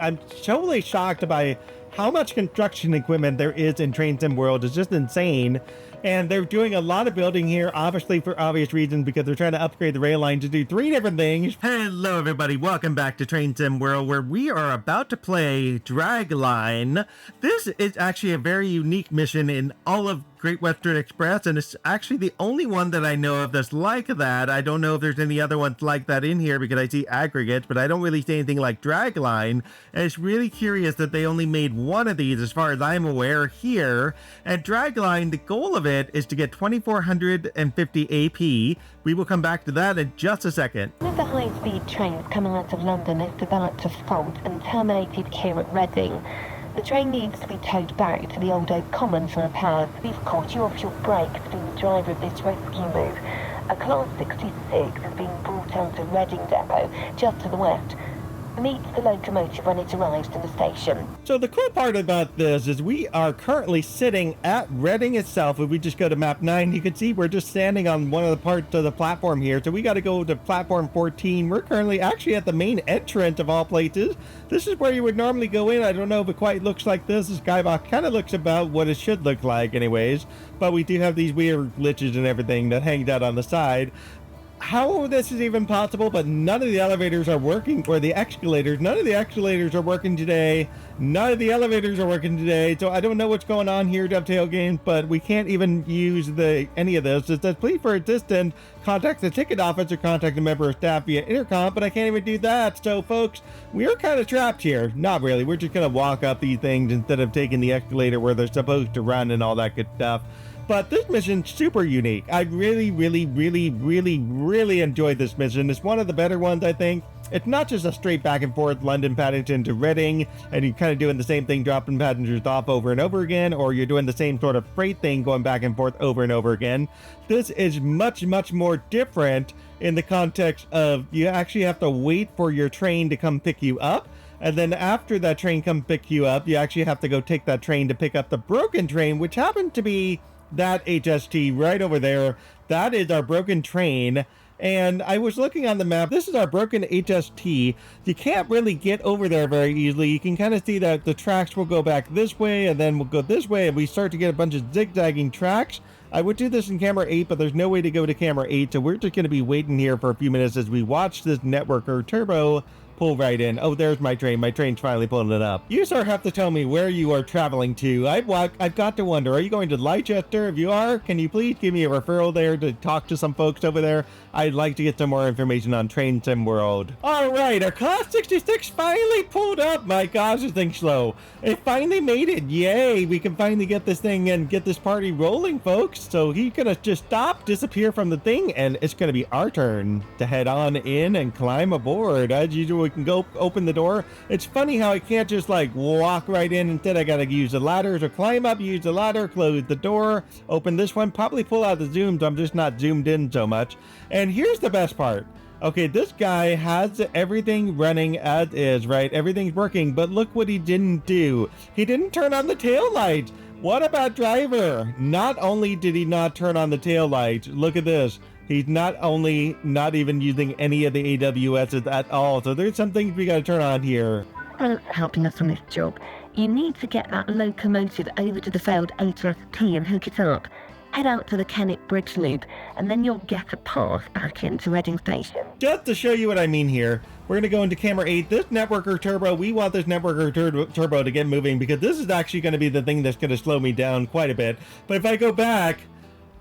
I'm totally shocked by how much construction equipment there is in Train Sim World. It's just insane. And they're doing a lot of building here, obviously for obvious reasons, because they're trying to upgrade the rail line to do 3 different things. Hello, everybody. Welcome back to Train Sim World, where we are about to play Dragline. This is actually a very unique mission in all of Great Western Express, and it's actually the only one that I know of that's like that. I don't know if there's any other ones like that in here because I see aggregates, but I don't really see anything like Dragline. And it's really curious that they only made one of these as far as I'm aware here. And Dragline, the goal of it is to get 2450 AP. We will come back to that in just a second. One of the high-speed trains coming out of London has developed a fault and terminated here at Reading. The train needs to be towed back to the Old Oak Common for repair. We've caught you off your break to be the driver of this rescue move. A Class 66 is being brought out to Reading Depot, just to the west. Meet the locomotive when it arrives to the station. So the cool part about this is we are currently sitting at Reading itself. If we just go to map 9, you can see we're just standing on one of the parts of the platform here. So we got to go to platform 14. We're currently actually at the main entrance of all places. This is where you would normally go in. I don't know if it quite looks like this. The skybox kind of looks about what it should look like anyways. But we do have these weird glitches and everything that hangs out on the side. How this is even possible, but none of the elevators are working, or the escalators. None of the escalators are working today. None of the elevators are working today. So I don't know what's going on here, Dovetail Games, but we can't even use any of this. It says, please for assistance, contact the ticket office or contact a member of staff via intercom, but I can't even do that. So folks, we're kind of trapped here. Not really. We're just going to walk up these things instead of taking the escalator where they're supposed to run and all that good stuff. But this mission's super unique. I really enjoyed this mission. It's one of the better ones, I think. It's not just a straight back and forth London Paddington to Reading, and you're kind of doing the same thing, dropping passengers off over and over again, or you're doing the same sort of freight thing going back and forth over and over again. This is much more different in the context of you actually have to wait for your train to come pick you up. And then after that train comes pick you up, you actually have to go take that train to pick up the broken train, which happened to be that HST right over there. That is our broken train. And I was looking on the map. This is our broken HST. You can't really get over there very easily. You can kind of see that the tracks will go back this way and then we'll go this way, and we start to get a bunch of zigzagging tracks. I would do this in camera 8, but there's no way to go to camera 8, so we're just going to be waiting here for a few minutes as we watch this networker turbo pull right in. Oh, there's my train. My train's finally pulling it up. You, sir, have to tell me where you are traveling to. I've got to wonder, are you going to Leicester? If you are, can you please give me a referral there to talk to some folks over there? I'd like to get some more information on Train Sim World. All right, our Class 66 finally pulled up. My gosh, this thing's slow. It finally made it. Yay, we can finally get this thing and get this party rolling, folks. So he's gonna just stop, disappear from the thing, and it's gonna be our turn to head on in and climb aboard. As usual, we can go open the door. It's funny how I can't just like walk right in. Instead, I gotta use the ladders or climb up, use the ladder, close the door, open this one, probably pull out the zoom so I'm just not zoomed in so much. And here's the best part. Okay, this guy has everything running as is, right? Everything's working, but look what he didn't do. He didn't turn on the tail light. What about driver? Not only did he not turn on the tail light, look at this. He's not even using any of the AWSs at all. So there's some things we got to turn on here. Helping us on this job. You need to get that locomotive over to the failed HST and hook it up. Head out to the Kennet Bridge Loop, and then you'll get a path back into Reading Station. Just to show you what I mean here, we're going to go into camera 8. This networker turbo, we want this networker turbo to get moving because this is actually going to be the thing that's going to slow me down quite a bit. But if I go back,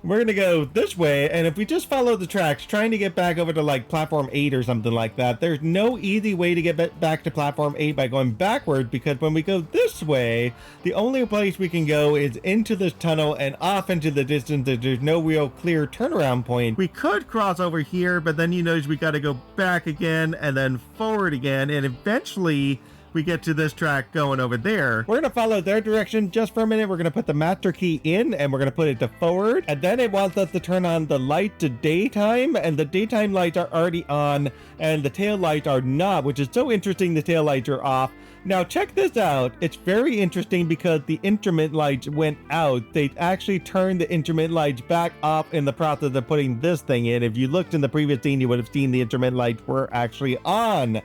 we're going to go this way, and if we just follow the tracks, trying to get back over to like platform 8 or something like that, there's no easy way to get back to platform 8 by going backward, because when we go this way, the only place we can go is into this tunnel and off into the distance. There's no real clear turnaround point. We could cross over here, but then you notice we got to go back again and then forward again, and eventually we get to this track going over there. We're going to follow their direction just for a minute. We're going to put the master key in and we're going to put it to forward. And then it wants us to turn on the light to daytime, and the daytime lights are already on and the tail lights are not, which is so interesting. The tail lights are off. Now check this out. It's very interesting because the instrument lights went out. They actually turned the instrument lights back off in the process of putting this thing in. If you looked in the previous scene, you would have seen the instrument lights were actually on.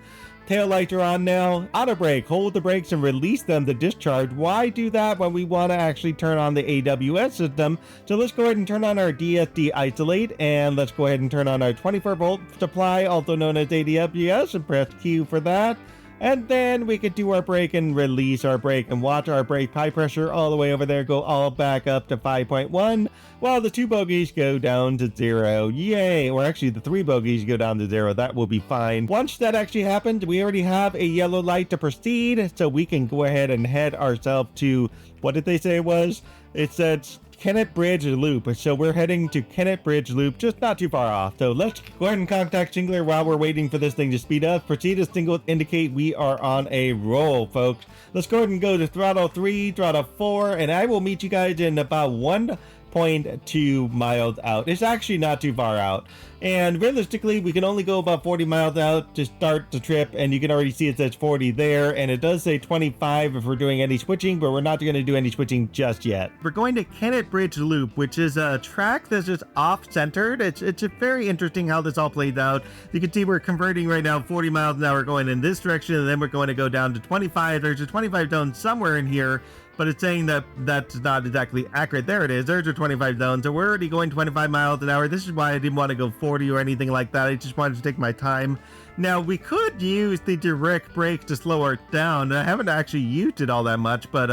tail lights are on now. Auto brake, hold the brakes and release them to discharge. Why do that when we want to actually turn on the AWS system? So let's go ahead and turn on our DSD isolate, and let's go ahead and turn on our 24-volt supply, also known as AWS, and press Q for that. And then we could do our brake and release our brake, and watch our brake high pressure all the way over there go all back up to 5.1, while the 2 bogies go down to 0. Yay! Or actually the 3 bogies go down to 0. That will be fine. Once that actually happened, we already have a yellow light to proceed, so we can go ahead and head ourselves to, what did they say it was? It said Kennet Bridge Loop. So we're heading to Kennet Bridge Loop, just not too far off. So let's go ahead and contact Shingler while we're waiting for this thing to speed up. Proceed to single indicate we are on a roll, folks. Let's go ahead and go to throttle 3, throttle 4, and I will meet you guys in about 1.2 miles out. It's actually not too far out. And realistically, we can only go about 40 miles out to start the trip, and you can already see it says 40 there, and it does say 25 if we're doing any switching, but we're not going to do any switching just yet. We're going to Kennet Bridge Loop, which is a track that's just off-centered. It's very interesting how this all plays out. You can see we're converting right now 40 miles an hour going in this direction, and then we're going to go down to 25. There's a 25 zone somewhere in here, but it's saying that that's not exactly accurate. There it is. There's a 25 zone. So we're already going 25 miles an hour. This is why I didn't want to go 40 or anything like that. I just wanted to take my time. Now, we could use the direct brake to slow it down. I haven't actually used it all that much, but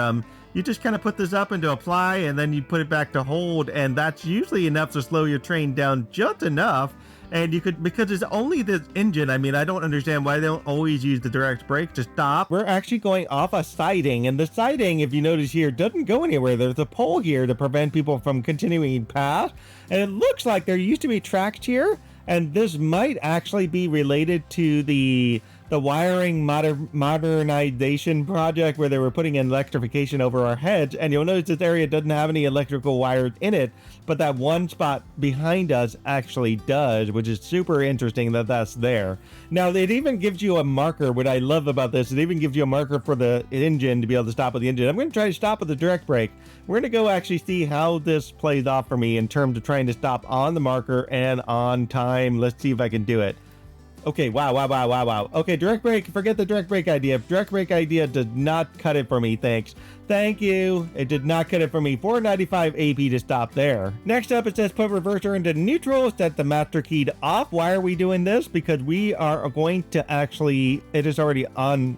you just kind of put this up into apply, and then you put it back to hold, and that's usually enough to slow your train down just enough. And you could, because it's only this engine, I mean, I don't understand why they don't always use the direct brake to stop. We're actually going off a siding, and the siding, if you notice here, doesn't go anywhere. There's a pole here to prevent people from continuing past, and it looks like there used to be tracks here, and this might actually be related to the wiring modernization project where they were putting in electrification over our heads. And you'll notice this area doesn't have any electrical wires in it, but that one spot behind us actually does, which is super interesting that that's there. Now, it even gives you a marker. What I love about this, it even gives you a marker for the engine to be able to stop with the engine. I'm going to try to stop with the direct brake. We're going to go actually see how this plays off for me in terms of trying to stop on the marker and on time. Let's see if I can do it. Okay, wow. Okay, direct brake, forget the direct brake idea. Direct brake idea did not cut it for me, thanks. Thank you. It did not cut it for me. 495 AP to stop there. Next up, it says put reverser into neutral, set the master key to off. Why are we doing this? Because we are going to actually, it is already on.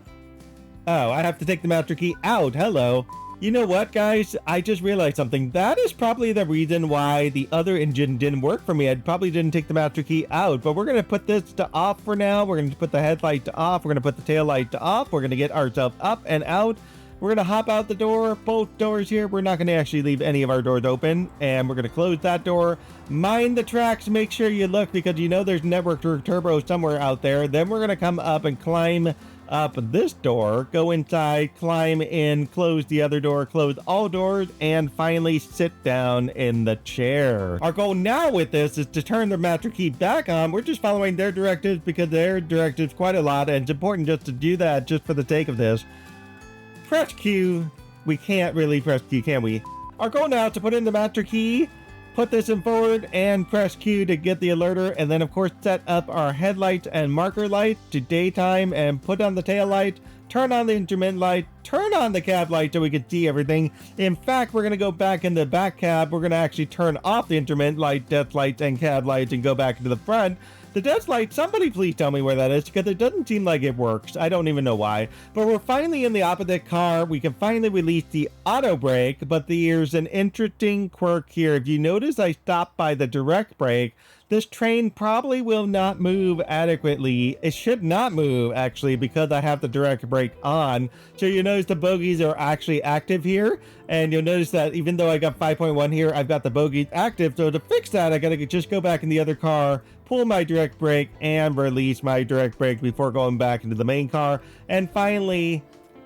Oh, I have to take the master key out. Hello. You know what, guys? I just realized something. That is probably the reason why the other engine didn't work for me. I probably didn't take the master key out, but we're going to put this to off for now. We're going to put the headlight to off. We're going to put the tail light to off. We're going to get ourselves up and out. We're going to hop out the door, both doors here. We're not going to actually leave any of our doors open, and we're going to close that door. Mind the tracks. Make sure you look, because you know there's network turbo somewhere out there. Then we're going to come up and climb up this door, go inside, climb in, close the other door, close all doors, and finally sit down in the chair. Our goal now with this is to turn the master key back on. We're just following their directives because their directives quite a lot, and it's important just to do that just for the sake of this. Press Q. We can't really press Q, can we? Our goal now is to put in the master key, put this in forward, and press Q to get the alerter, and then of course set up our headlights and marker light to daytime, and put on the tail light, turn on the instrument light, turn on the cab light so we can see everything. In fact, we're going to go back in the back cab. We're going to actually turn off the instrument light, death lights, and cab lights and go back into the front. The death light, somebody please tell me where that is, because it doesn't seem like it works. I don't even know why. But we're finally in the opposite car. We can finally release the auto brake, but there's an interesting quirk here. If you notice, I stopped by the direct brake. This train probably will not move adequately. It should not move, actually, because I have the direct brake on. So you notice the bogies are actually active here. And you'll notice that even though I got 5.1 here, I've got the bogies active. So to fix that, I got to just go back in the other car, pull my direct brake, and release my direct brake before going back into the main car. And finally,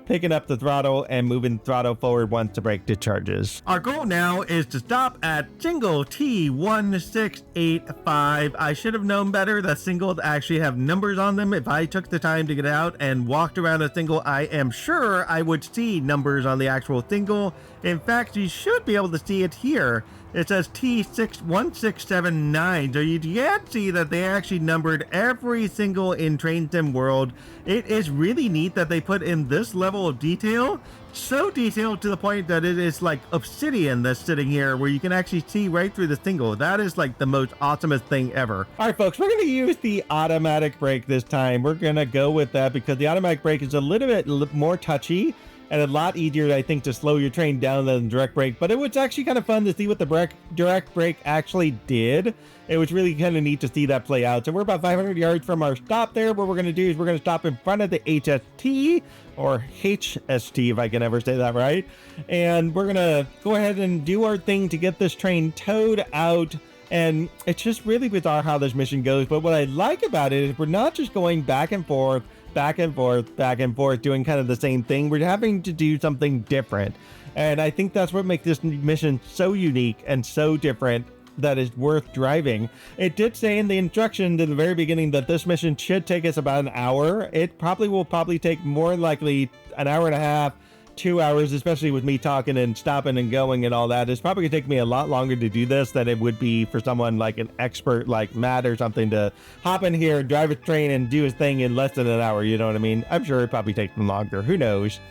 picking up the throttle and moving the throttle forward once the brake discharges. Our goal now is to stop at single T1685. I should have known better that singles actually have numbers on them. If I took the time to get out and walked around a single, I am sure I would see numbers on the actual single. In fact, you should be able to see it here. It says T61679. So you can see that they actually numbered every single in Train Sim world. It is really neat that they put in this level of detail. So detailed to the point that it is like obsidian that's sitting here where you can actually see right through the single. That is like the most awesomest thing ever. All right, folks, we're going to use the automatic brake this time. We're going to go with that because the automatic brake is a little bit more touchy and a lot easier, I think, to slow your train down than direct brake. But it was actually kind of fun to see what the direct brake actually did. It was really kind of neat to see that play out. So we're about 500 yards from our stop there. What we're going to do is we're going to stop in front of the HST, or HST, if I can ever say that right. And we're going to go ahead and do our thing to get this train towed out. And it's just really bizarre how this mission goes. But what I like about it is we're not just going back and forth, back and forth, back and forth, doing kind of the same thing. We're having to do something different. And I think that's what makes this mission so unique and so different that is worth driving. It did say in the instructions at the very beginning that this mission should take us about an hour. It will take more likely an hour and a half, 2 hours, especially with me talking and stopping and going and all that. It's probably gonna take me a lot longer to do this than it would be for someone like an expert like Matt or something to hop in here, drive a train and do his thing in less than an hour. You know what I mean? I'm sure it probably takes them longer. Who knows?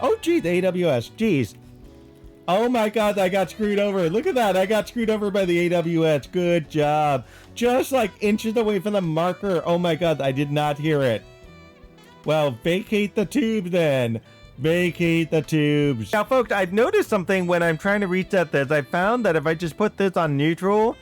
Oh, geez, AWS. Geez. Oh my God, I got screwed over. Look at that. I got screwed over by the AWS. Good job. Just like inches away from the marker. Oh my God, I did not hear it. Well, vacate the tube then. Vacate the tubes. Now, folks, I've noticed something when I'm trying to reset this. I found that if I just put this on neutral,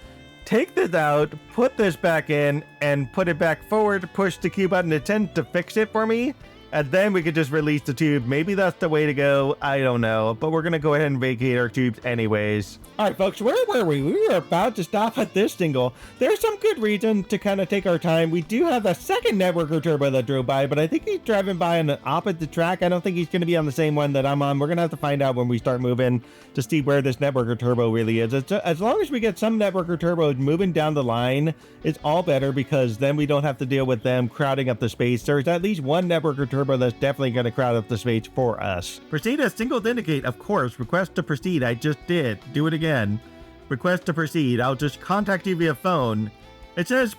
take this out, put this back in, and put it back forward, push the Q button, it tends to fix it for me. And then we could just release the tube. Maybe that's the way to go. I don't know. But we're going to go ahead and vacate our tubes anyways. All right, folks, where were we? We were about to stop at this single. There's some good reason to kind of take our time. We do have a second networker turbo that drove by, but I think he's driving by on an opposite track. I don't think he's going to be on the same one that I'm on. We're going to have to find out when we start moving to see where this networker turbo really is. As long as we get some networker turbos moving down the line, it's all better because then we don't have to deal with them crowding up the space. There's at least one networker turbo that's definitely going to crowd up the space for us. Proceed as singles indicate. Of course, request to proceed. I just did. Do it again. Request to proceed. I'll just contact you via phone. It says,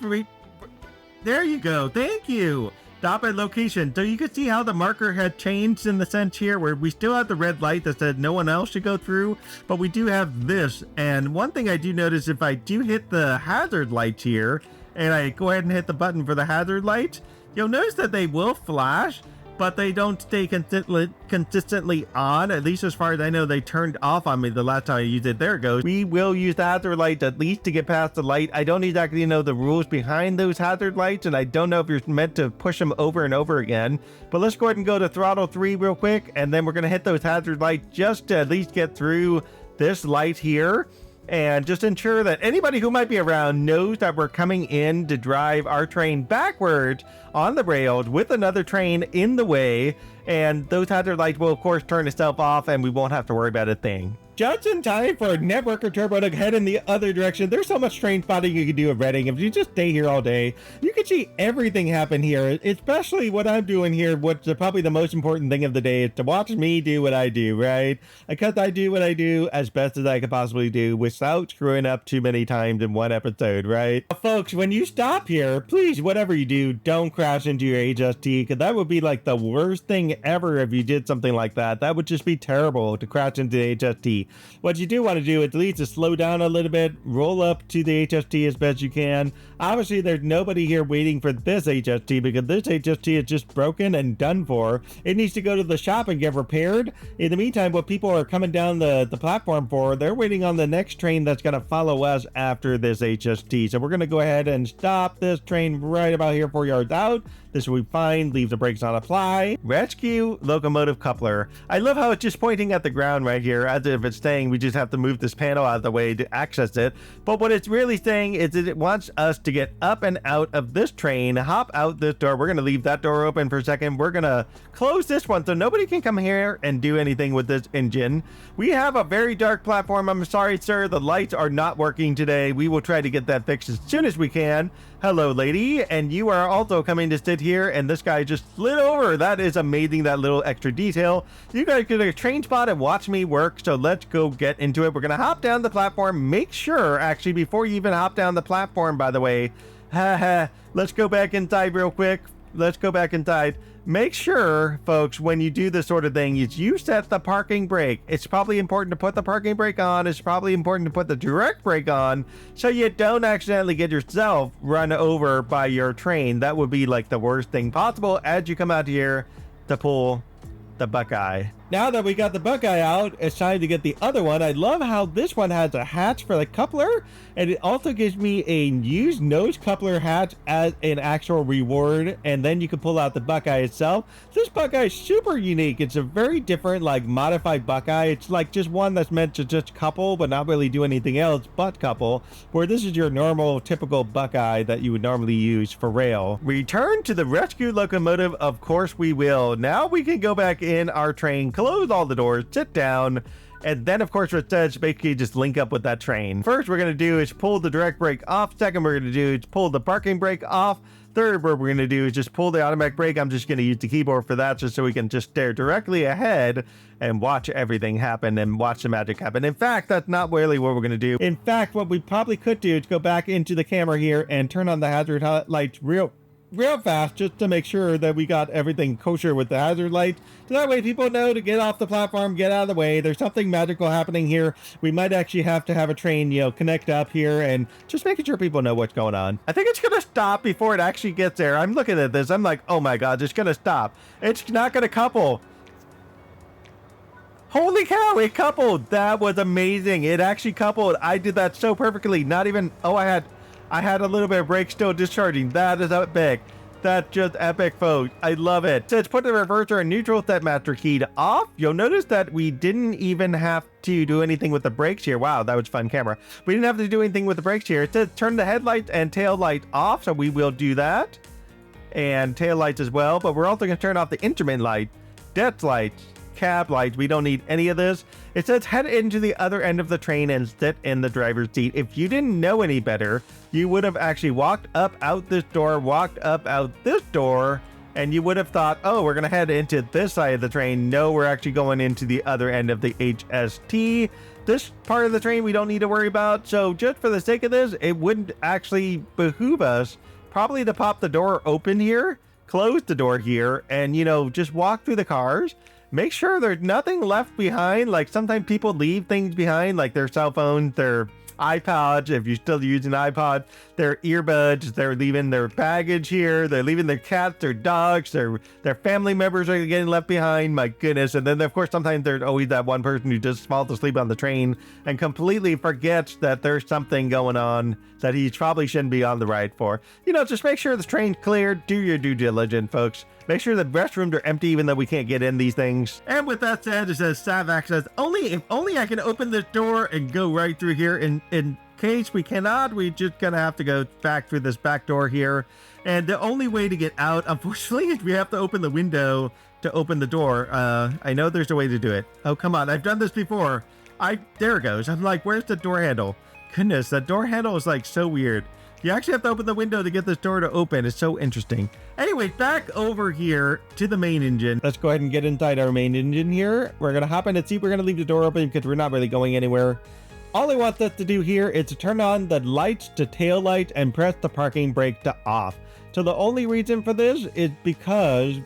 there you go. Thank you. Stop at location. So you can see how the marker had changed in the sense here where we still have the red light that said no one else should go through, but we do have this. And one thing I do notice, if I do hit the hazard lights here and I go ahead and hit the button for the hazard lights, you'll notice that they will flash, but they don't stay consistently on. At least as far as I know, they turned off on me the last time I used it. There it goes. We will use the hazard lights at least to get past the light. I don't exactly know the rules behind those hazard lights, and I don't know if you're meant to push them over and over again. But let's go ahead and go to throttle 3 real quick, and then we're going to hit those hazard lights just to at least get through this light here. And just ensure that anybody who might be around knows that we're coming in to drive our train backwards on the rails with another train in the way. And those hazard lights will, of course, turn itself off and we won't have to worry about a thing. Just in time for Networker Turbo to head in the other direction. There's so much train spotting you can do at Reading. If you just stay here all day, you can see everything happen here, especially what I'm doing here. What's probably the most important thing of the day is to watch me do what I do, right? Because I do what I do as best as I could possibly do without screwing up too many times in one episode, right? Now, folks, when you stop here, please, whatever you do, don't crash into your HST, because that would be like the worst thing ever if you did something like that. That would just be terrible to crash into the HST. What you do want to do is at least to slow down a little bit, roll up to the HST as best you can. Obviously, there's nobody here waiting for this HST because this HST is just broken and done for. It needs to go to the shop and get repaired. In the meantime, what people are coming down the platform for, they're waiting on the next train that's going to follow us after this HST. So we're going to go ahead and stop this train right about here 4 yards out. This will be fine. Leave the brakes on apply. Rescue locomotive coupler. I love how it's just pointing at the ground right here as if it's saying we just have to move this panel out of the way to access it. But what it's really saying is that it wants us to get up and out of this train, hop out this door. We're going to leave that door open for a second. We're going to close this one so nobody can come here and do anything with this engine. We have a very dark platform. I'm sorry, sir. The lights are not working today. We will try to get that fixed as soon as we can. Hello, lady. And you are also coming to sit here, and this guy just slid over. That is amazing, that little extra detail. You guys could train spot and watch me work, so let's go get into it. We're gonna hop down the platform. Make sure, actually, before you even hop down the platform, by the way, let's go back inside real quick. Let's go back inside. Make sure, folks, when you do this sort of thing, is you set the parking brake. It's probably important to put the parking brake on. It's probably important to put the direct brake on so you don't accidentally get yourself run over by your train. That would be like the worst thing possible as you come out here to pull the Buckeye. Now that we got the Buckeye out, it's time to get the other one. I love how this one has a hatch for the coupler, and it also gives me a used nose coupler hatch as an actual reward, and then you can pull out the Buckeye itself. This Buckeye is super unique. It's a very different, like, modified Buckeye. It's like just one that's meant to just couple, but not really do anything else but couple, where this is your normal, typical Buckeye that you would normally use for rail. Return to the rescue locomotive, of course we will. Now we can go back in our train, close all the doors, sit down, and then of course it says basically just link up with that train. First we're going to do is pull the direct brake off. Second we're going to do is pull the parking brake off. Third what we're going to do is just pull the automatic brake. I'm just going to use the keyboard for that just so we can just stare directly ahead and watch everything happen and watch the magic happen. In fact, that's not really what we're going to do. In fact, what we probably could do is go back into the camera here and turn on the hazard lights real fast just to make sure that we got everything kosher with the hazard light, so that way people know to get off the platform, get out of the way. There's something magical happening here. We might actually have to have a train, you know, connect up here and just making sure people know what's going on. I think it's gonna stop before it actually gets there. I'm looking at this, I'm like, oh my god, it's gonna stop. It's not gonna couple. Holy cow, it coupled. That was amazing. It actually coupled. I did that so perfectly. Not even, oh, I had a little bit of brake still discharging. That is epic. That's just epic, folks. I love it. So let's put the reverser and neutral step master keyed off. You'll notice that we didn't even have to do anything with the brakes here. Wow, that was fun camera. We didn't have to do anything with the brakes here. It says turn the headlights and tail light off, so we will do that. And tail lights as well, but we're also going to turn off the instrument light, desk lights, cab lights. We don't need any of this. It says head into the other end of the train and sit in the driver's seat. If you didn't know any better, you would have actually walked up out this door, walked up out this door, and you would have thought, oh, we're going to head into this side of the train. No, we're actually going into the other end of the HST. This part of the train we don't need to worry about. So just for the sake of this, it wouldn't actually behoove us probably to pop the door open here, close the door here, and, you know, just walk through the cars. Make sure there's nothing left behind. Like sometimes people leave things behind, like their cell phones, their iPods, if you're still using iPod, their earbuds, they're leaving their baggage here, they're leaving their cats, their dogs, their family members are getting left behind, my goodness. And then of course sometimes there's always that one person who just falls asleep on the train and completely forgets that there's something going on that he probably shouldn't be on the ride for. You know, just make sure the train's cleared, do your due diligence, folks. Make sure the restrooms are empty even though we can't get in these things. And with that said, it says staff access. If only I can open this door and go right through here. In case we cannot, we just gonna have to go back through this back door here. And the only way to get out, unfortunately, is we have to open the window to open the door. I know there's a way to do it. Oh, come on. I've done this before. There it goes. I'm like, where's the door handle? Goodness, that door handle is like so weird. You actually have to open the window to get this door to open. It's so interesting. Anyway, back over here to the main engine. Let's go ahead and get inside our main engine here. We're going to hop in and see if we're going to leave the door open because we're not really going anywhere. All I want us to do here is to turn on the lights to tail light and press the parking brake to off. So the only reason for this is because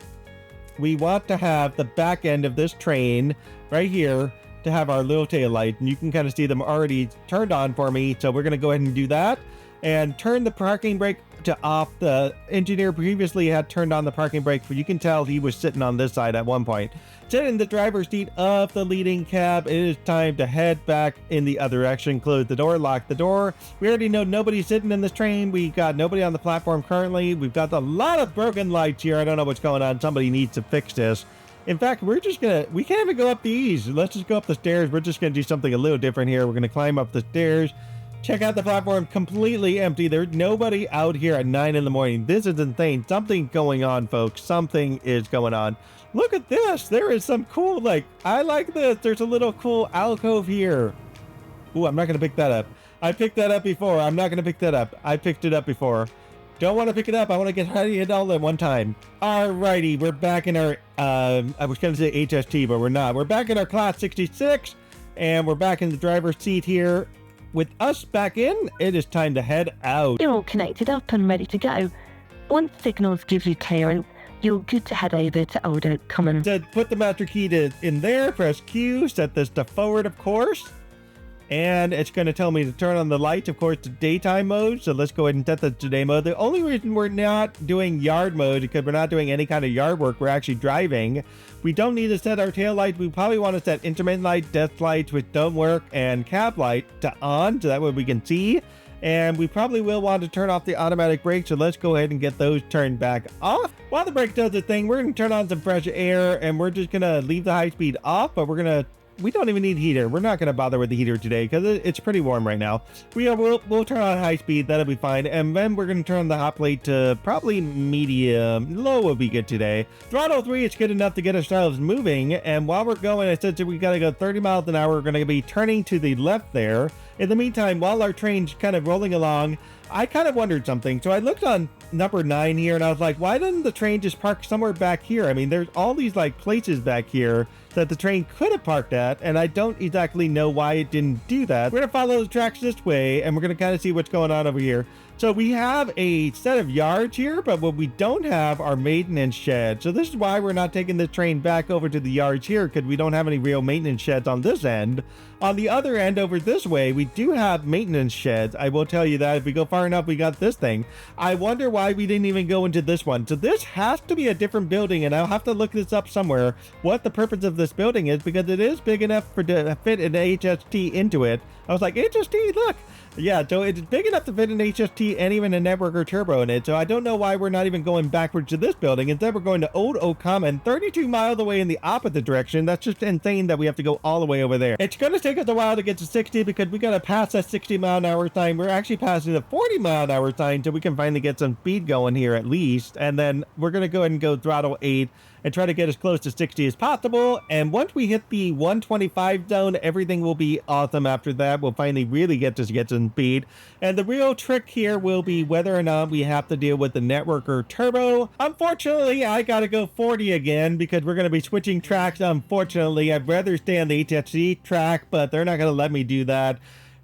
we want to have the back end of this train right here to have our little tail light. And you can kind of see them already turned on for me. So we're going to go ahead and do that. And turn the parking brake to off. The engineer previously had turned on the parking brake, but you can tell he was sitting on this side at one point. Sit in the driver's seat of the leading cab. It is time to head back in the other direction. Close the door, lock the door. We already know nobody's sitting in this train. We got nobody on the platform currently. We've got a lot of broken lights here. I don't know what's going on. Somebody needs to fix this. In fact, we can't even go up these. Let's just go up the stairs. We're just going to do something a little different here. We're going to climb up the stairs. Check out the platform, completely empty. There's nobody out here at 9 in the morning. This is insane. Something's going on, folks. Something is going on. Look at this. There is some cool, I like this. There's a little cool alcove here. Ooh, I'm not going to pick that up. I picked that up before. I'm not going to pick that up. I picked it up before. Don't want to pick it up. I want to get it all at one time. Alrighty, we're back in our, I was going to say HST, but we're not. We're back in our Class 66, and we're back in the driver's seat here. With us back in, it is time to head out. You're all connected up and ready to go. Once signals give you clearance, you're good to head over to Old Oak Common. To put the master key in there, press Q, set this to forward, of course. And it's going to tell me to turn on the lights, of course, to daytime mode. So let's go ahead and set that to day mode. The only reason we're not doing yard mode is because we're not doing any kind of yard work. We're actually driving. We don't need to set our tail lights. We probably want to set intermittent light, desk lights, which don't work, and cab light to on, so that way we can see. And we probably will want to turn off the automatic brake, so let's go ahead and get those turned back off. While the brake does the thing, we're going to turn on some fresh air, and we're just going to leave the high speed off, but we don't even need heater. We're not going to bother with the heater today because it's pretty warm right now. We'll turn on high speed. That'll be fine. And then we're going to turn the hot plate to probably medium. Low will be good today. Throttle 3, it's good enough to get ourselves moving. And while we're going, I said we got to go 30 miles an hour. We're going to be turning to the left there. In the meantime, while our train's kind of rolling along, I kind of wondered something. So I looked on number 9 here and I was like, why didn't the train just park somewhere back here? I mean, there's all these like places back here that the train could have parked at, and I don't exactly know why it didn't do that. We're gonna follow the tracks this way, and we're gonna kind of see what's going on over here. So we have a set of yards here, but what we don't have are maintenance sheds. So this is why we're not taking the train back over to the yards here, because we don't have any real maintenance sheds on this end. On the other end over this way, we do have maintenance sheds. I will tell you that if we go far enough, we got this thing. I wonder why we didn't even go into this one. So this has to be a different building, and I'll have to look this up somewhere, what the purpose of this building is, because it is big enough to fit an HST into it. I was like, HST, look. Yeah, so it's big enough to fit an HST and even a network or turbo in it. So I don't know why we're not even going backwards to this building. Instead, we're going to Old Oak Common, 32 miles away in the opposite direction. That's just insane that we have to go all the way over there. It's going to take us a while to get to 60 because we got to pass that 60 mile an hour sign. We're actually passing the 40 mile an hour sign, so we can finally get some speed going here at least. And then we're going to go ahead and go throttle 8 and try to get as close to 60 as possible. And once we hit the 125 zone, everything will be awesome after that. We'll finally really get some speed. And the real trick here will be whether or not we have to deal with the network or turbo. Unfortunately, I gotta go 40 again because we're gonna be switching tracks. Unfortunately, I'd rather stay on the HSC track, but they're not gonna let me do that.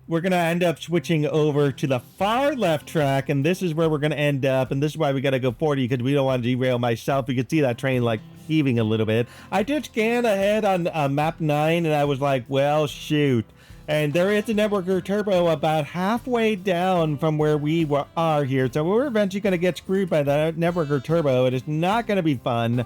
We're going to end up switching over to the far left track, and this is where we're going to end up, and this is why we got to go 40, because we don't want to derail myself. You can see that train, like, heaving a little bit. I did scan ahead on map 9, and I was like, well, shoot. And there is a network or turbo about halfway down from where we are here, so we're eventually going to get screwed by that network or turbo. It is not going to be fun.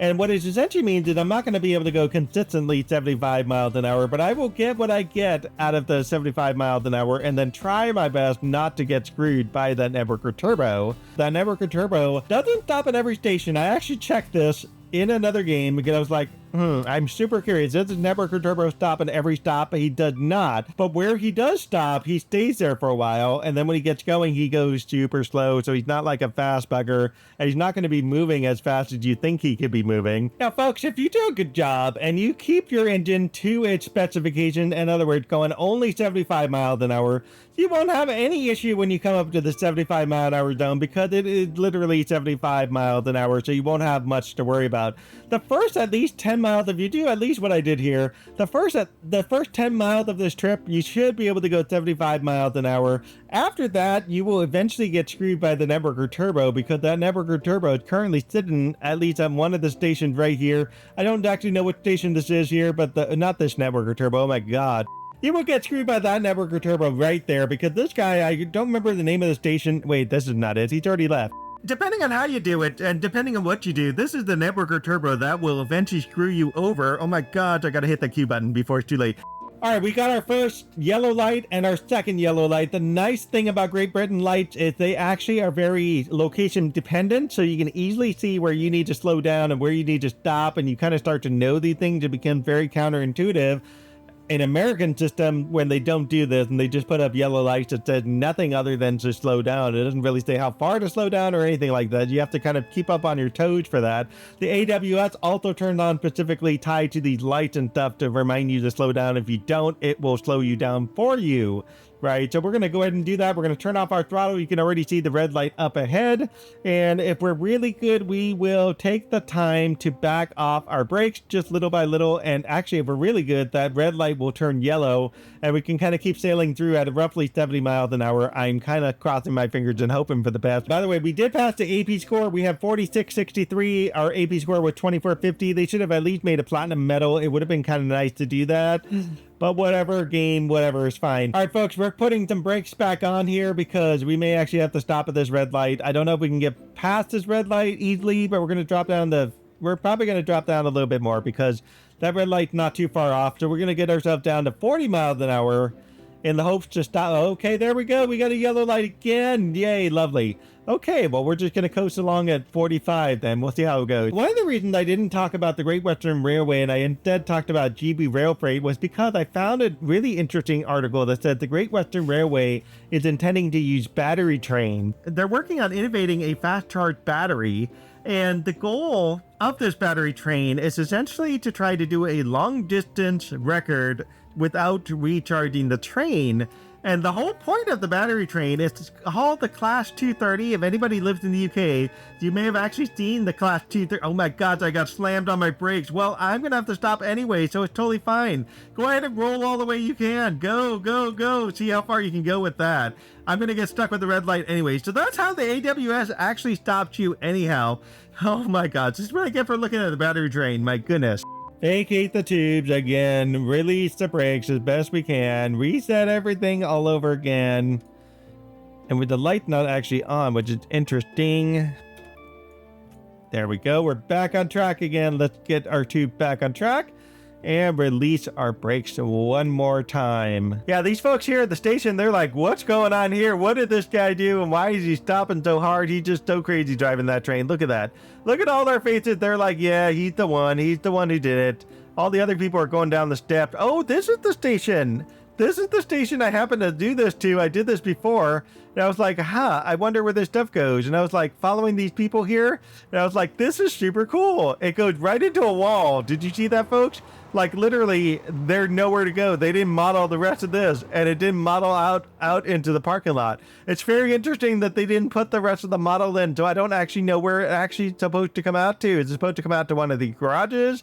And what it essentially means is I'm not going to be able to go consistently 75 miles an hour, but I will get what I get out of the 75 miles an hour and then try my best not to get screwed by that network or turbo. That network or turbo doesn't stop at every station. I actually checked this in another game because I was like, I'm super curious. Does the network or turbo stop at every stop? He does not. But where he does stop, he stays there for a while. And then when he gets going, he goes super slow. So he's not like a fast bugger. And he's not going to be moving as fast as you think he could be moving. Now, folks, if you do a good job and you keep your engine to its specification, in other words, going only 75 miles an hour, you won't have any issue when you come up to the 75 mile an hour zone because it is literally 75 miles an hour. So you won't have much to worry about. The first at least 10 miles, if you do at least what I did here, the first 10 miles of this trip, you should be able to go 75 miles an hour. After that, you will eventually get screwed by the network or turbo because that network or turbo is currently sitting at least on one of the stations right here. I don't actually know what station this is here, but not this network or turbo. Oh my God. You will get screwed by that network or turbo right there because this guy, I don't remember the name of the station. Wait, this is not it. He's already left. Depending on how you do it and depending on what you do, this is the network or turbo that will eventually screw you over. Oh my God, I gotta hit the Q button before it's too late. All right, we got our first yellow light and our second yellow light. The nice thing about Great Britain lights is they actually are very location dependent, so you can easily see where you need to slow down and where you need to stop, and you kind of start to know these things. It becomes very counterintuitive. An American system, when they don't do this and they just put up yellow lights that says nothing other than to slow down, it doesn't really say how far to slow down or anything like that. You have to kind of keep up on your toes for that. The AWS also turned on specifically tied to these lights and stuff to remind you to slow down. If you don't, it will slow you down for you. right? So we're going to go ahead and do that. We're going to turn off our throttle. You can already see the red light up ahead. And if we're really good, we will take the time to back off our brakes just little by little. And actually, if we're really good, that red light will turn yellow and we can kind of keep sailing through at roughly 70 miles an hour. I'm kind of crossing my fingers and hoping for the best. By the way, we did pass the AP score. We have 4663. Our AP score was 2450. They should have at least made a platinum medal. It would have been kind of nice to do that. But whatever, game, whatever is fine. All right, folks, we're putting some brakes back on here because we may actually have to stop at this red light. I don't know if we can get past this red light easily, but we're going to drop down we're probably going to drop down a little bit more because that red light's not too far off. So we're going to get ourselves down to 40 miles an hour in the hopes to stop. Okay, there we go. We got a yellow light again. Yay, lovely. Okay, well, we're just going to coast along at 45 then. We'll see how it goes. One of the reasons I didn't talk about the Great Western Railway and I instead talked about GB Rail Freight was because I found a really interesting article that said the Great Western Railway is intending to use battery train. They're working on innovating a fast charge battery, and the goal of this battery train is essentially to try to do a long distance record without recharging the train. And the whole point of the battery train is to haul the Class 230. If anybody lives in the UK, you may have actually seen the Class 230. Oh my God, I got slammed on my brakes. Well, I'm going to have to stop anyway, so it's totally fine. Go ahead and roll all the way you can. Go, go, go. See how far you can go with that. I'm going to get stuck with the red light anyway. So that's how the AWS actually stops you anyhow. Oh my God, this is what I get for looking at the battery train. My goodness. Vacate the tubes again, release the brakes as best we can, reset everything all over again. And with the light not actually on, which is interesting. There we go, we're back on track again. Let's get our tube back on track and release our brakes one more time. Yeah, these folks here at the station, they're like, what's going on here? What did this guy do? And why is he stopping so hard? He's just so crazy driving that train. Look at that. Look at all their faces. They're like, yeah, he's the one. He's the one who did it. All the other people are going down the steps. Oh, this is the station. This is the station I happened to do this to. I did this before. And I was like, I wonder where this stuff goes. And I was like following these people here. And I was like, this is super cool. It goes right into a wall. Did you see that, folks? Like literally, they're nowhere to go. They didn't model the rest of this, and it didn't model out into the parking lot. It's very interesting that they didn't put the rest of the model in, so I don't actually know where it's actually supposed to come out to. Is it supposed to come out to one of the garages?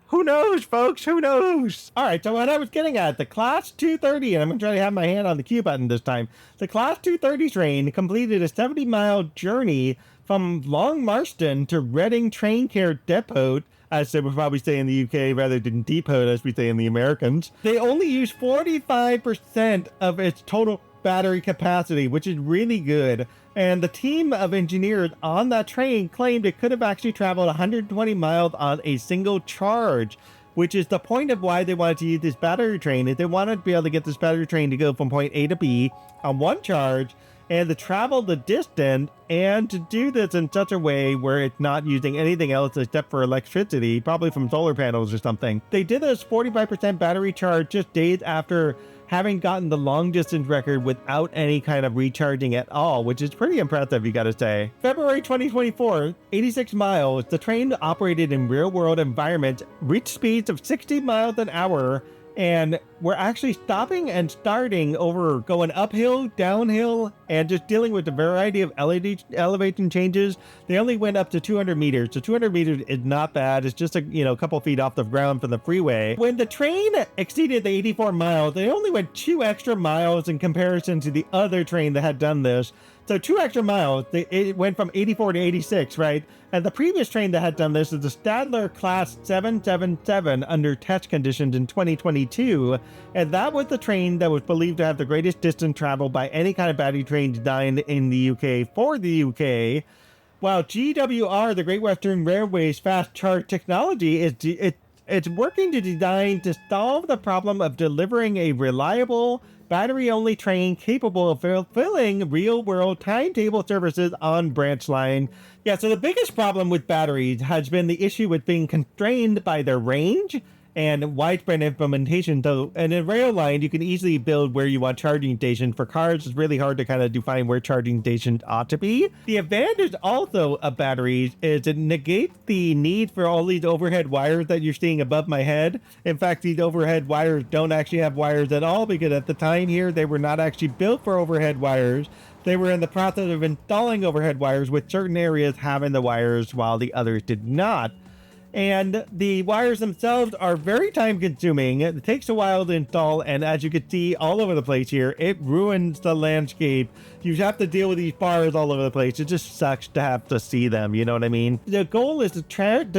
Who knows, folks? Who knows? All right, so what I was getting at, the Class 230, and I'm going to try to have my hand on the Q button this time. The Class 230 train completed a 70-mile journey from Long Marston to Reading Train Care Depot, as they would probably say in the UK rather than depot, as we say in the Americans. They only use 45% of its total battery capacity, which is really good. And the team of engineers on that train claimed it could have actually traveled 120 miles on a single charge, which is the point of why they wanted to use this battery train. Is they wanted to be able to get this battery train to go from point A to B on one charge and to travel the distance, and to do this in such a way where it's not using anything else except for electricity, probably from solar panels or something. They did this 45% battery charge just days after having gotten the long distance record without any kind of recharging at all, which is pretty impressive, you gotta say. February 2024, 86 miles, the train operated in real world environments, reached speeds of 60 miles an hour, and we're actually stopping and starting over going uphill, downhill, and just dealing with a variety of elevation changes. They only went up to 200 meters. So 200 meters is not bad. It's just a couple feet off the ground from the freeway. When the train exceeded the 84 miles, they only went 2 extra miles in comparison to the other train that had done this. So 2 extra miles, it went from 84 to 86, right? And the previous train that had done this is the Stadler Class 777 under test conditions in 2022. And that was the train that was believed to have the greatest distance traveled by any kind of battery train designed in the UK for the UK. While GWR, the Great Western Railway's fast charge technology, it's working to design to solve the problem of delivering a reliable battery-only train capable of fulfilling real-world timetable services on branch line. Yeah, so the biggest problem with batteries has been the issue with being constrained by their range and widespread implementation. So in a rail line, you can easily build where you want charging stations. For cars, it's really hard to kind of define where charging stations ought to be. The advantage also of batteries is it negates the need for all these overhead wires that you're seeing above my head. In fact, these overhead wires don't actually have wires at all, because at the time here, they were not actually built for overhead wires. They were in the process of installing overhead wires, with certain areas having the wires while the others did not. And the wires themselves are very time consuming. It takes a while to install, and as you can see all over the place here, it ruins the landscape. You have to deal with these bars all over the place. It just sucks to have to see them, you know what I mean? The goal is to charge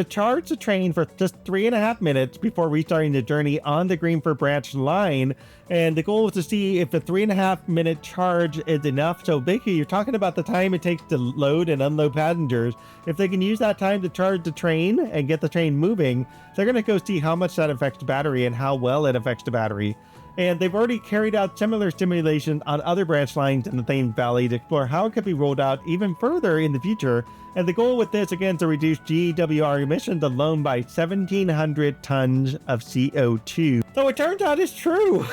the train for just 3.5 minutes before restarting the journey on the Greenford branch line. And the goal is to see if the 3.5 minute charge is enough. So basically, you're talking about the time it takes to load and unload passengers. If they can use that time to charge the train and get the train moving, they're going to go see how much that affects the battery and how well it affects the battery. And they've already carried out similar simulations on other branch lines in the Thames Valley to explore how it could be rolled out even further in the future. And the goal with this, again, is to reduce GWE emissions alone by 1,700 tons of CO2. So it turns out it's true.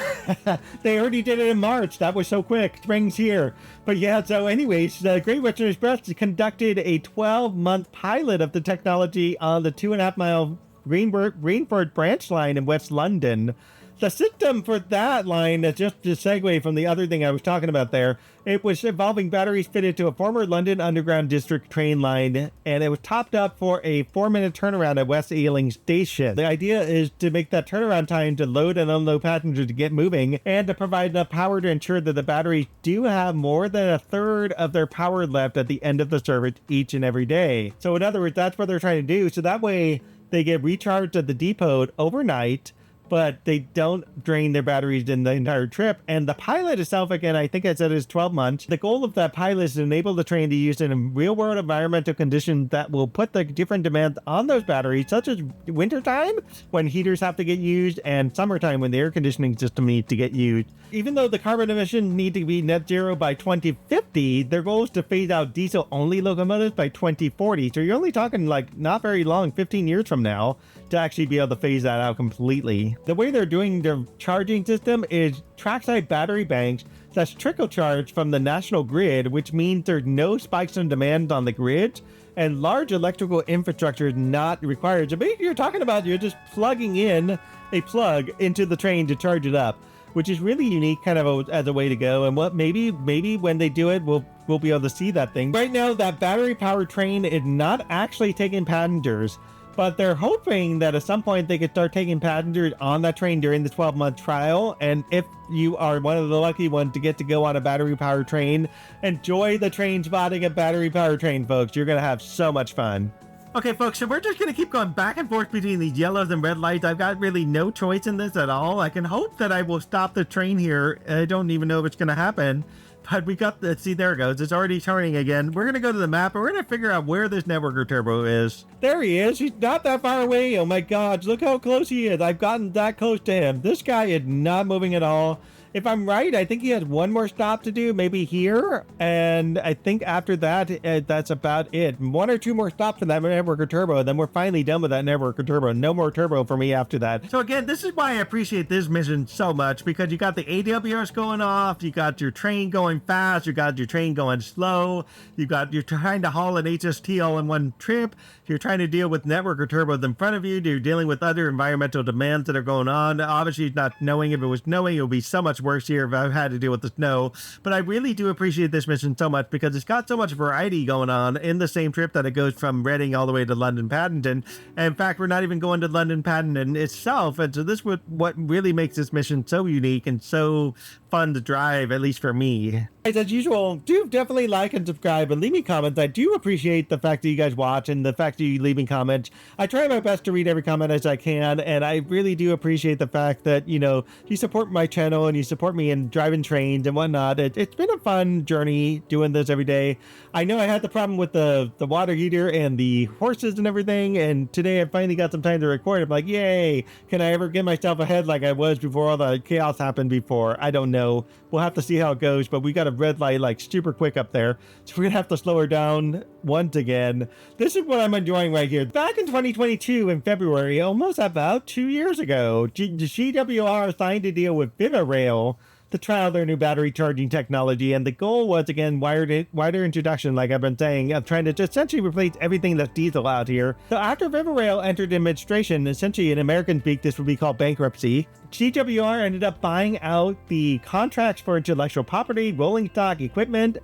They already did it in March. That was so quick. Spring's here. But yeah, so anyways, the Great Western Express conducted a 12-month pilot of the technology on the 2.5-mile Greenford branch line in West London. The system for that line, just to segue from the other thing I was talking about there, it was involving batteries fitted to a former London Underground District train line, and it was topped up for a 4-minute turnaround at West Ealing Station. The idea is to make that turnaround time to load and unload passengers to get moving, and to provide enough power to ensure that the batteries do have more than a third of their power left at the end of the service each and every day. So in other words, that's what they're trying to do. So that way they get recharged at the depot overnight, but they don't drain their batteries in the entire trip. And the pilot itself, again, I think I said is 12 months. The goal of that pilot is to enable the train to use it in real-world environmental conditions that will put the different demands on those batteries, such as wintertime, when heaters have to get used, and summertime, when the air conditioning system needs to get used. Even though the carbon emissions need to be net zero by 2050, their goal is to phase out diesel-only locomotives by 2040. So you're only talking, like, not very long, 15 years from now, to actually be able to phase that out completely. The way they're doing their charging system is trackside battery banks that's trickle charged from the national grid, which means there's no spikes in demand on the grid, and large electrical infrastructure is not required. So basically, you're talking about you're just plugging in a plug into the train to charge it up, which is really unique kind of as a way to go. And what maybe when they do it, we'll be able to see that thing. Right now, that battery powered train is not actually taking passengers, but they're hoping that at some point they could start taking passengers on that train during the 12-month trial. And if you are one of the lucky ones to get to go on a battery-powered train, enjoy the Trainspotting a battery-powered train, folks. You're going to have so much fun. Okay, folks, so we're just going to keep going back and forth between these yellows and red lights. I've got really no choice in this at all. I can hope that I will stop the train here. I don't even know if it's going to happen. But we got the, see, there it goes. It's already turning again. We're going to go to the map and we're going to figure out where this networker turbo is. There he is. He's not that far away. Oh my God. Look how close he is. I've gotten that close to him. This guy is not moving at all. If I'm right, I think he has one more stop to do, maybe here. And I think after that, that's about it. 1 or 2 more stops in that networker turbo. Then we're finally done with that networker turbo. No more turbo for me after that. So again, this is why I appreciate this mission so much, because you got the AWS going off. You got your train going fast. You got your train going slow. You're trying to haul an HST all in one trip. You're trying to deal with networker turbos in front of you. You're dealing with other environmental demands that are going on. Obviously, not knowing. If it was knowing, it would be so much worse here if I had to deal with the snow. But I really do appreciate this mission so much because it's got so much variety going on in the same trip that it goes from Reading all the way to London Paddington. And in fact, we're not even going to London Paddington itself. And so this is what really makes this mission so unique and so fun to drive, at least for me. As usual, do definitely like and subscribe and leave me comments. I do appreciate the fact that you guys watch and the fact that you leave me comments. I try my best to read every comment as I can, and I really do appreciate the fact that, you know, you support my channel and you support me in driving trains and whatnot. It's been a fun journey doing this every day. I know I had the problem with the water heater and the horses and everything, and today I finally got some time to record. I'm like, yay! Can I ever get myself ahead like I was before all the chaos happened before? I don't know. We'll have to see how it goes, but we got a red light like super quick up there. So we're gonna have to slow her down once again. This is what I'm enjoying right here. Back in 2022 in February, almost about 2 years ago, the GWR signed a deal with VivaRail to trial their new battery charging technology, and the goal was, again, wider introduction, like I've been saying, of trying to just essentially replace everything that's diesel out here. So after VivaRail entered administration, essentially in American speak, this would be called bankruptcy, GWR ended up buying out the contracts for intellectual property, rolling stock, equipment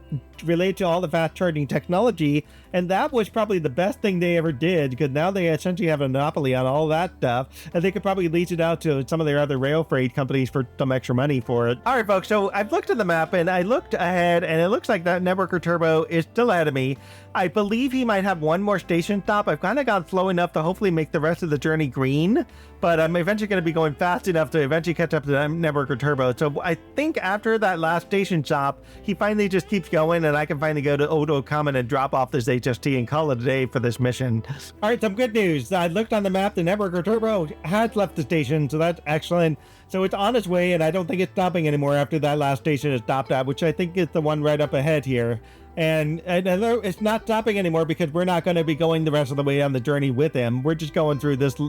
related to all the fast charging technology, and that was probably the best thing they ever did, because now they essentially have a monopoly on all that stuff, and they could probably lease it out to some of their other rail freight companies for some extra money for it. All right, folks, so I've looked at the map, and I looked ahead, and it looks like that Networker Turbo is still ahead of me. I believe he might have one more station stop. I've kind of gone slow enough to hopefully make the rest of the journey green, but I'm eventually going to be going fast enough to eventually catch up to that Networker Turbo. So I think after that last station stop, he finally just keeps going, and I can finally go to Odo Common and drop off this HST and call it a day for this mission. All right, some good news. I looked on the map. The Networker Turbo has left the station, so that's excellent. So it's on its way, and I don't think it's stopping anymore after that last station is stopped at, which I think is the one right up ahead here. And it's not stopping anymore because we're not going to be going the rest of the way on the journey with him. We're just going through this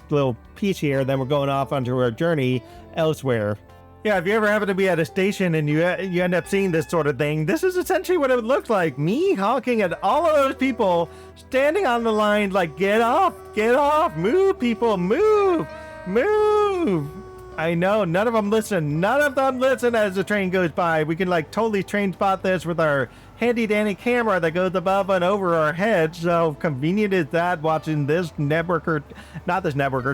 little piece here, then we're going off onto our journey elsewhere. Yeah, if you ever happen to be at a station and you end up seeing this sort of thing, this is essentially what it would look like. Me honking at all of those people standing on the line like, get off, move people, move. I know, none of them listen as the train goes by. We can like totally train spot this with our handy dandy camera that goes above and over our heads. So convenient is that, watching this Networker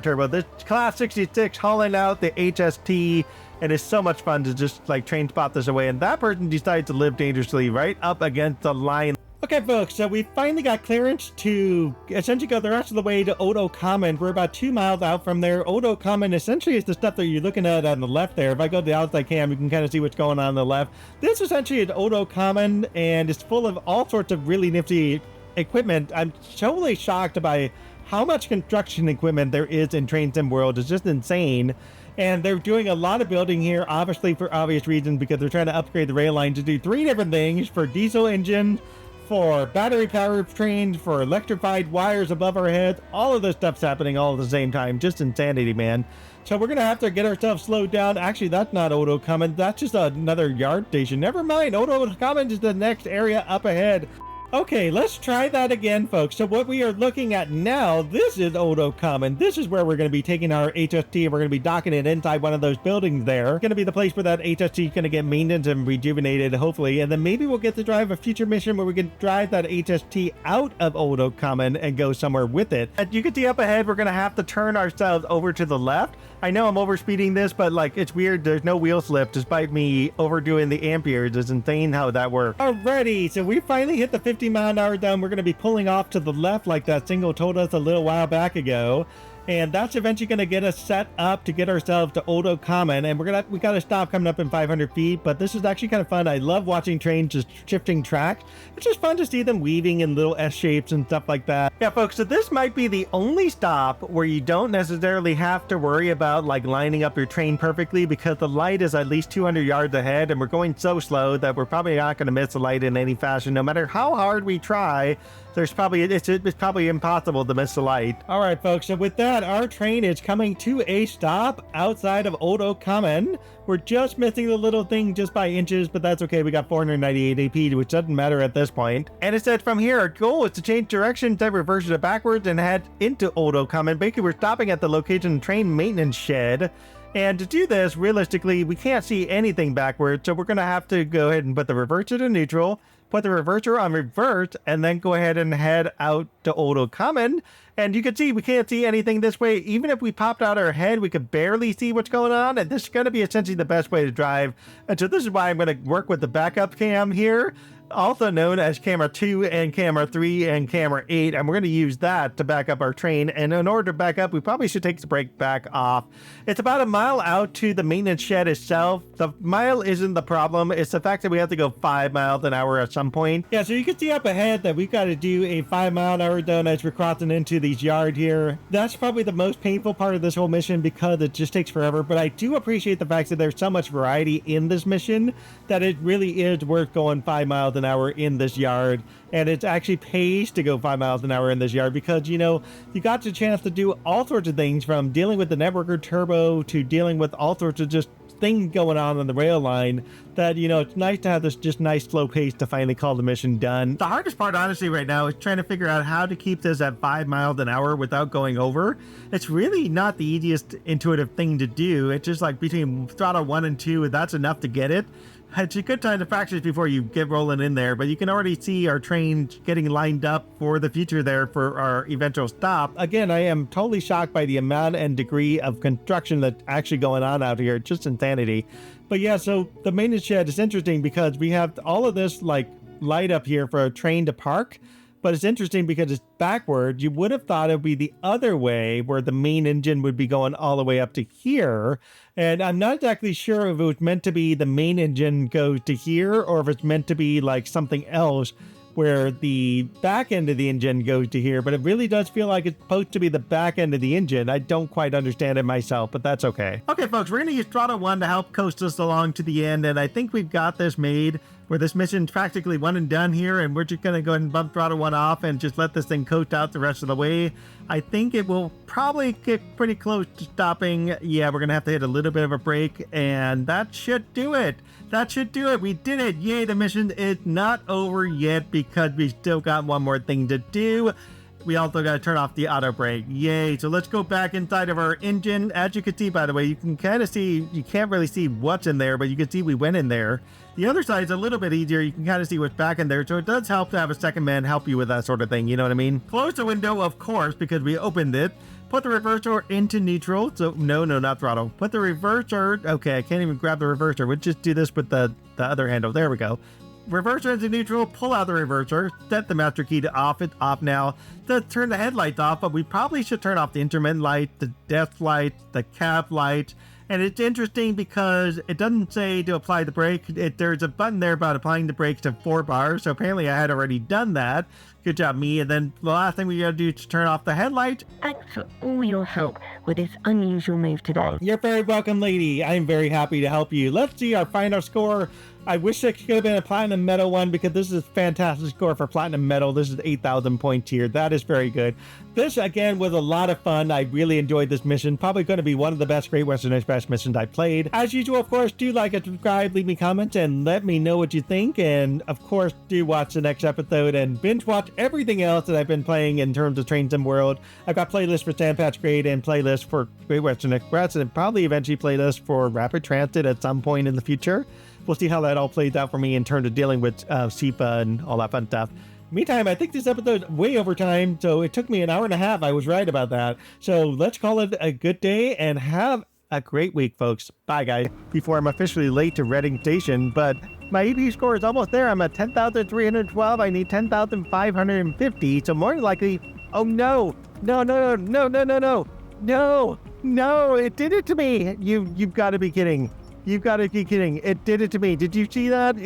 Turbo, this Class 66 hauling out the HST. And it's so much fun to just like train spot this away. And that person decides to live dangerously right up against the line. Okay, folks, so we finally got clearance to essentially go the rest of the way to Odo Common. We're about 2 miles out from there. Odo Common essentially is the stuff that you're looking at on the left there. If I go to the outside cam, you can kind of see what's going on the left. This essentially is Odo Common, and it's full of all sorts of really nifty equipment. I'm totally shocked by how much construction equipment there is in Train Sim World. It's just insane. And they're doing a lot of building here, obviously for obvious reasons, because they're trying to upgrade the rail line to do 3 different things: for diesel engine, for battery powered trains, for electrified wires above our heads. All of this stuff's happening all at the same time. Just insanity, man. So we're gonna have to get ourselves slowed down. Actually, that's not Odo Common. That's just another yard station. Never mind. Odo Common is the next area up ahead. Okay, let's try that again, folks. So what we are looking at now, this is Odo Common. This is where we're going to be taking our HST, and we're going to be docking it inside one of those buildings there. Going to be the place where that HST is going to get maintenance and rejuvenated, hopefully. And then maybe we'll get to drive a future mission where we can drive that HST out of Odo Common and go somewhere with it. As you can see up ahead, we're going to have to turn ourselves over to the left. I know I'm overspeeding this, but like, it's weird. There's no wheel slip despite me overdoing the amperes. It's insane how that works. Alrighty, so we finally hit the 50-mile-an-hour zone. We're going to be pulling off to the left like that single told us a little while back ago. And that's eventually going to get us set up to get ourselves to Odo Common. And we got to stop coming up in 500 feet. But this is actually kind of fun. I love watching trains just shifting tracks. It's just fun to see them weaving in little S shapes and stuff like that. Yeah, folks, so this might be the only stop where you don't necessarily have to worry about like lining up your train perfectly, because the light is at least 200 yards ahead, and we're going so slow that we're probably not going to miss the light in any fashion. No matter how hard we try, it's probably impossible to miss the light. All right, folks, so with that, our train is coming to a stop outside of Odo Common. We're just missing the little thing just by inches, but that's okay. We got 498 AP, which doesn't matter at this point. And it said from here, our goal is to change directions, then reverse it backwards and head into Odo Common. Basically, we're stopping at the location train maintenance shed. And to do this, realistically, we can't see anything backwards, so we're going to have to go ahead and put the reverser to neutral, put the reverser on reverse, and then go ahead and head out to Odo Common. And you can see we can't see anything this way. Even if we popped out our head, we could barely see what's going on. And this is going to be essentially the best way to drive. And so this is why I'm going to work with the backup cam here, also known as camera 2 and camera 3 and camera 8, and we're going to use that to back up our train. And in order to back up, we probably should take the brake back off. It's about a mile out to the maintenance shed itself. The mile isn't the problem. It's the fact that we have to go 5 miles an hour some point. Yeah, so you can see up ahead that we've got to do a 5-mile-an-hour zone as we're crossing into these yard here. That's probably the most painful part of this whole mission because it just takes forever, but I do appreciate the fact that there's so much variety in this mission that it really is worth going 5 miles an hour in this yard, and it actually pays to go 5 miles an hour in this yard because, you know, you got the chance to do all sorts of things, from dealing with the networker turbo to dealing with all sorts of just thing going on the rail line, that, you know, it's nice to have this just nice slow pace to finally call the mission done. The hardest part, honestly, right now is trying to figure out how to keep this at 5 miles an hour without going over. It's really not the easiest intuitive thing to do. It's just like between throttle 1 and 2, that's enough to get it. It's a good time to practice before you get rolling in there, but you can already see our train getting lined up for the future there for our eventual stop. Again, I am totally shocked by the amount and degree of construction that's actually going on out here. It's just insanity. But yeah, so the maintenance shed is interesting because we have all of this like light up here for a train to park. But it's interesting because it's backward. You would have thought it would be the other way, where the main engine would be going all the way up to here. And I'm not exactly sure if it was meant to be the main engine goes to here, or if it's meant to be like something else where the back end of the engine goes to here. But it really does feel like it's supposed to be the back end of the engine. I don't quite understand it myself, but that's okay. Okay, folks, we're going to use throttle 1 to help coast us along to the end. And I think we've got this made where this mission's practically one and done here, and we're just going to go ahead and bump throttle 1 off and just let this thing coast out the rest of the way. I think it will probably get pretty close to stopping. Yeah, we're going to have to hit a little bit of a brake, and that should do it. That should do it. We did it. Yay, the mission is not over yet because we still got one more thing to do. We also got to turn off the auto brake. Yay. So let's go back inside of our engine. As you can see, by the way, you can kind of see, you can't really see what's in there, but you can see we went in there. The other side is a little bit easier. You can kind of see what's back in there. So it does help to have a second man help you with that sort of thing. You know what I mean? Close the window, of course, because we opened it. Put the reverser into neutral. So no, not throttle. Put the reverser. Okay, I can't even grab the reverser. We'll just do this with the other handle. There we go. Reverser into neutral, pull out the reverser, set the master key to off. It's off now. Let's turn the headlights off, but we probably should turn off the intermittent light, the death light, the cab light. And it's interesting because it doesn't say to apply the brake. There's a button there about applying the brakes to 4 bars. So apparently I had already done that. Good job, me. And then the last thing we gotta do is turn off the headlight. Thanks for all your help with this unusual move today. You're very welcome, lady. I'm very happy to help you. Let's see our final score. I wish it could have been a platinum medal one because this is a fantastic score for platinum medal. This is 8,000 points here. That is very good. This, again, was a lot of fun. I really enjoyed this mission. Probably going to be one of the best Great Western Express missions I played. As usual, of course, do like and subscribe, leave me comments, and let me know what you think. And, of course, do watch the next episode and binge watch everything else that I've been playing in terms of Train Sim World. I've got playlists for Sandpatch Grade and playlists for Great Western Express, and probably eventually playlists for Rapid Transit at some point in the future. We'll see how that all plays out for me in terms of dealing with SEPA and all that fun stuff. Meantime, I think this episode is way over time, so it took me an hour and a half. I was right about that. So let's call it a good day and have a great week, folks. Bye, guys. Before I'm officially late to Reading Station, but my EP score is almost there. I'm at 10,312. I need 10,550. So more than likely, oh no, no, it did it to me. You've got to be kidding. You've got to be kidding. It did it to me. Did you see that?